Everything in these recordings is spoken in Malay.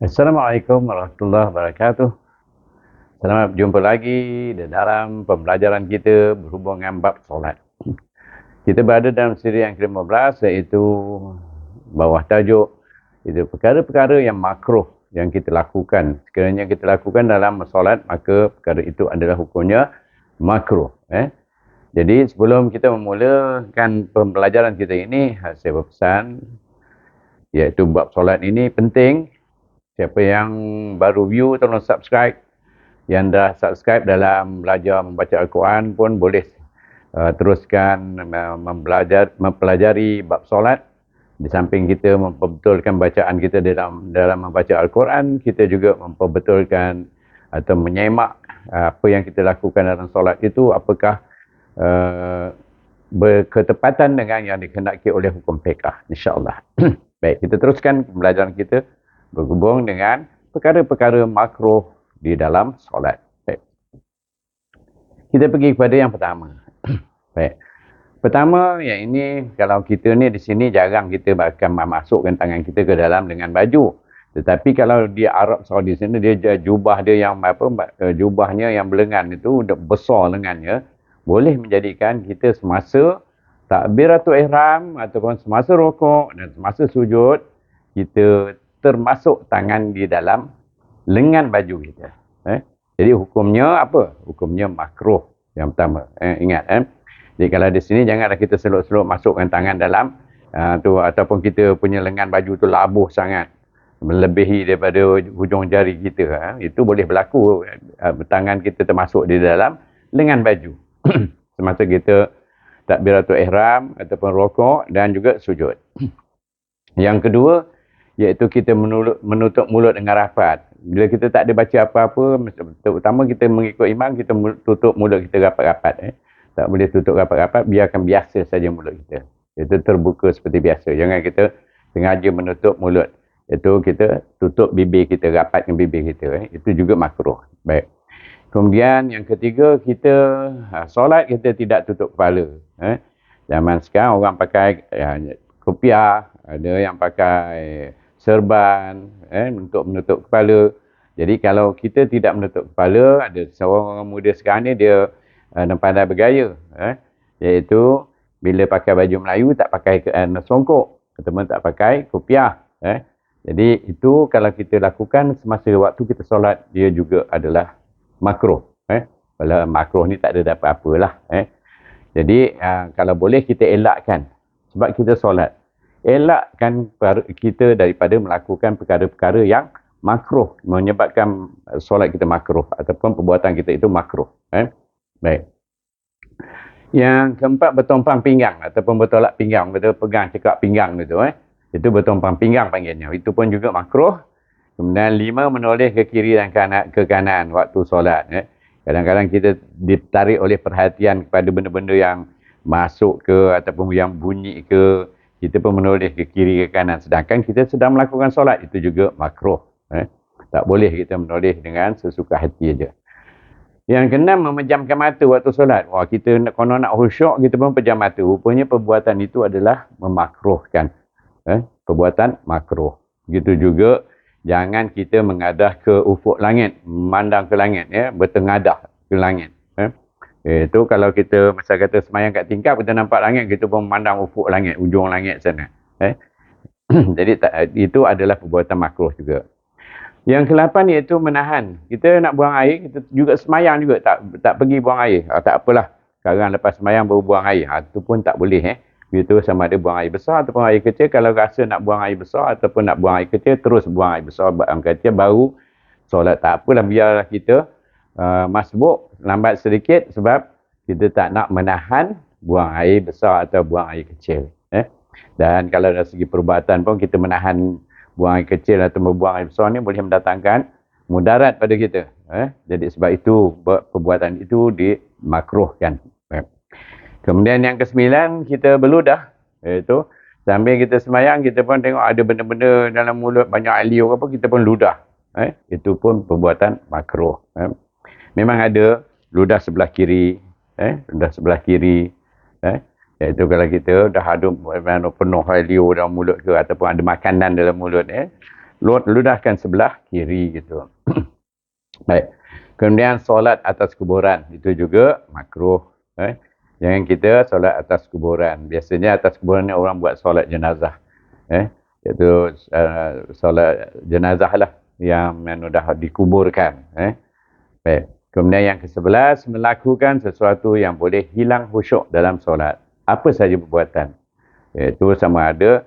Assalamualaikum warahmatullahi wabarakatuh. Selamat berjumpa lagi di dalam pembelajaran kita berhubung dengan bab solat. Kita berada dalam siri yang ke-15 iaitu bawah tajuk itu perkara-perkara yang makruh yang kita lakukan. Sekiranya kita lakukan dalam solat, maka perkara itu adalah hukumnya makruh. Jadi sebelum kita memulakan pembelajaran kita ini, saya berpesan iaitu bab solat ini penting. Siapa yang baru view, tolong subscribe. Yang dah subscribe dalam belajar membaca Al-Quran pun boleh teruskan mempelajari bab solat. Di samping kita memperbetulkan bacaan kita dalam membaca Al-Quran, kita juga memperbetulkan atau menyemak apa yang kita lakukan dalam solat itu, apakah berketepatan dengan yang dikehendaki oleh hukum fiqh, insya-Allah. Baik, kita teruskan pembelajaran kita berhubung dengan perkara-perkara makruh di dalam solat. Baik. Kita pergi kepada yang pertama. Baik. Pertama, yang ini kalau kita ni di sini jarang kita akan memasukkan tangan kita ke dalam dengan baju. Tetapi kalau di Arab Saudi sini, dia jubah dia yang jubahnya yang berlengan itu besar lengannya, boleh menjadikan kita semasa takbiratul ihram ataupun semasa rukuk dan semasa sujud, kita termasuk tangan di dalam lengan baju kita. Jadi hukumnya apa? Hukumnya makruh yang pertama. Ingat. Jadi kalau di sini janganlah kita seluk-seluk masukkan tangan dalam tu, ataupun kita punya lengan baju tu labuh sangat, melebihi daripada hujung jari kita. Itu boleh berlaku. Tangan kita termasuk di dalam lengan baju. Semasa kita takbiratul ihram ataupun rukuk dan juga sujud. Yang kedua, iaitu kita menutup mulut dengan rapat. Bila kita tak ada baca apa-apa, terutama kita mengikut imam, kita tutup mulut kita rapat-rapat. Tak boleh tutup rapat-rapat, biarkan biasa saja mulut kita. Itu terbuka seperti biasa. Jangan kita sengaja menutup mulut. Itu kita tutup bibir kita, rapatkan bibir kita. Itu juga makruh. Baik. Kemudian yang ketiga, kita solat kita tidak tutup kepala. Zaman sekarang orang pakai kopiah, ada yang pakai serban untuk menutup kepala. Jadi kalau kita tidak menutup kepala, ada seorang orang muda sekarang ni dia pandai bergaya, iaitu bila pakai baju Melayu tak pakai songkok ataupun tak pakai kopiah. Jadi itu kalau kita lakukan semasa waktu kita solat, dia juga adalah makruh. Kalau makruh ni tak ada apa-apalah. Jadi kalau boleh kita elakkan sebab kita solat. Elakkan kita daripada melakukan perkara-perkara yang makruh, menyebabkan solat kita makruh ataupun perbuatan kita itu makruh. Baik. Yang keempat, bertumpang pinggang ataupun bertolak pinggang, kita pegang cekak pinggang itu. Itu bertumpang pinggang panggilnya. Itu pun juga makruh. Kemudian 5, menoleh ke kiri dan ke kanan waktu solat. Kadang-kadang kita ditarik oleh perhatian kepada benda-benda yang masuk ke ataupun yang bunyi ke, kita pun menoleh ke kiri ke kanan. Sedangkan kita sedang melakukan solat, itu juga makruh. Tak boleh kita menoleh dengan sesuka hati aja. Yang keenam, memejamkan mata waktu solat. Wah, kita kalau nak khusyuk, kita pun pejam mata. Rupanya perbuatan itu adalah memakruhkan. Perbuatan makruh. Begitu juga, jangan kita mengadah ke ufuk langit, memandang ke langit, bertengadah ke langit. Itu kalau kita masa kata semayang kat tingkap, kita nampak langit, kita pun memandang ufuk langit, ujung langit sana. Jadi itu adalah perbuatan makruh juga. Yang ke-8 iaitu menahan. Kita nak buang air, kita juga semayang juga tak pergi buang air. Tak apalah, sekarang lepas semayang baru buang air. Itu pun tak boleh. Itu sama ada buang air besar ataupun air kecil. Kalau rasa nak buang air besar ataupun nak buang air kecil, terus buang air besar kecil, baru solat. Tak apalah, biarlah kita masbuk, lambat sedikit sebab kita tak nak menahan buang air besar atau buang air kecil. Dan kalau dari segi perubatan pun kita menahan buang air kecil atau buang air besar ni boleh mendatangkan mudarat pada kita. Jadi sebab itu perbuatan itu dimakruhkan. Kemudian yang ke-9, kita berludah. Iaitu sambil kita semayang, kita pun tengok ada benda-benda dalam mulut, banyak liur apa, kita pun ludah. Itu pun perbuatan makruh. Memang ada ludah sebelah kiri, ludah sebelah kiri. Iaitu kalau kita dah ada penuh liur dalam mulut ke, ataupun ada makanan dalam mulut, ludahkan sebelah kiri gitu. Baik. Kemudian solat atas kuburan, itu juga makruh. Jangan kita solat atas kuburan. Biasanya atas kuburan ni orang buat solat jenazah. Iaitu solat jenazah lah yang dah dikuburkan. Baik. Kemudian yang ke-11, melakukan sesuatu yang boleh hilang khusyuk dalam solat. Apa saja perbuatan. Iaitu sama ada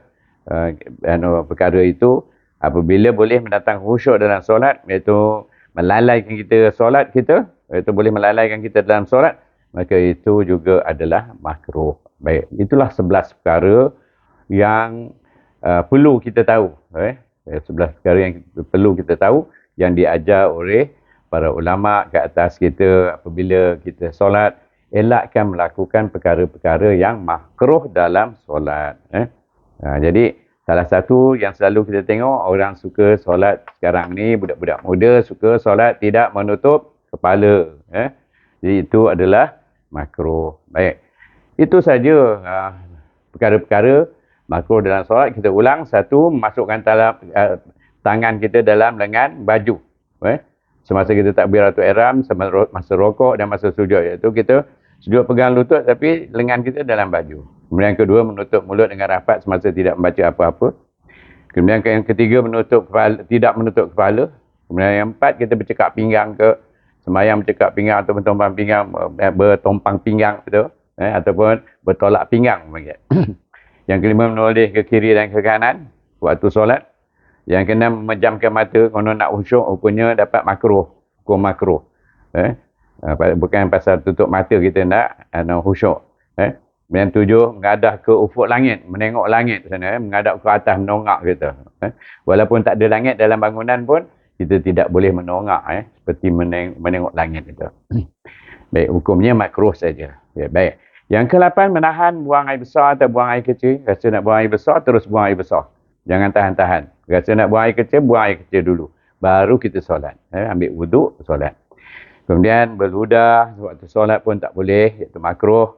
perkara itu apabila boleh mendatang khusyuk dalam solat, iaitu melalaikan kita solat kita, iaitu boleh melalaikan kita dalam solat, maka itu juga adalah makruh. Baik, itulah 11 perkara yang perlu kita tahu. 11 perkara yang perlu kita tahu, yang diajar oleh para ulama ke atas kita apabila kita solat, elakkan melakukan perkara-perkara yang makruh dalam solat. Jadi, salah satu yang selalu kita tengok, orang suka solat sekarang ni, budak-budak muda suka solat tidak menutup kepala. Jadi, itu adalah makruh. Baik. Itu saja perkara-perkara makruh dalam solat. Kita ulang. Satu, masukkan tangan kita dalam lengan baju. Semasa kita takbir atau ihram, masa rokok dan masa sujud. Iaitu kita sujud pegang lutut tapi lengan kita dalam baju. Kemudian yang kedua, menutup mulut dengan rapat semasa tidak membaca apa-apa. Kemudian yang ketiga, tidak menutup kepala. Kemudian yang empat, kita bercekak pinggang ke sembahyang, bercekak pinggang atau bertompang pinggang itu, ataupun bertolak pinggang. Yang kelima, menoleh ke kiri dan ke kanan waktu solat. Yang keenam, memejamkan mata. Kalau nak khusyuk, rupanya dapat makruh. Hukum makruh. Bukan pasal tutup mata kita nak khusyuk. Yang tujuh, mengadah ke ufuk langit. Menengok langit sana. Menghadap ke atas, menongak kita. Walaupun tak ada langit dalam bangunan pun, kita tidak boleh menongak. Seperti menengok langit itu. Baik, hukumnya makruh saja. Ya, baik. Yang ke-8, menahan buang air besar atau buang air kecil. Rasa nak buang air besar, terus buang air besar. Jangan tahan-tahan. Rasa nak buang air kecil dulu. Baru kita solat. Ambil wuduk, solat. Kemudian berludah waktu solat pun tak boleh. Iaitu makruh.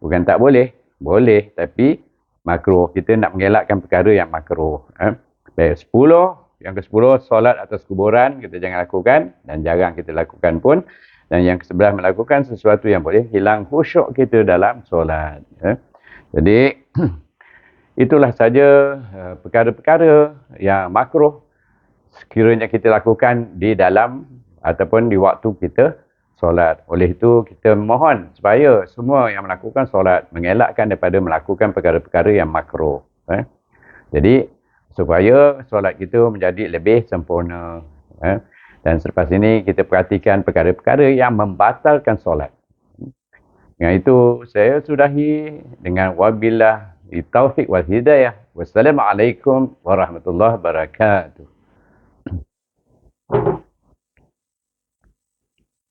Bukan tak boleh. Boleh. Tapi makruh. Kita nak mengelakkan perkara yang makruh. Baik, 10. Yang ke-10, solat atas kuburan. Kita jangan lakukan. Dan jarang kita lakukan pun. Dan yang ke-11, melakukan sesuatu yang boleh hilang khusyuk kita dalam solat. Jadi, itulah saja perkara-perkara yang makruh sekiranya kita lakukan di dalam ataupun di waktu kita solat. Oleh itu, kita mohon supaya semua yang melakukan solat mengelakkan daripada melakukan perkara-perkara yang makruh. Jadi, supaya solat kita menjadi lebih sempurna. Dan selepas ini, kita perhatikan perkara-perkara yang membatalkan solat. Dengan itu, saya sudahi dengan wabillah Taufiq wal hidayah. Wassalamualaikum warahmatullahi wabarakatuh.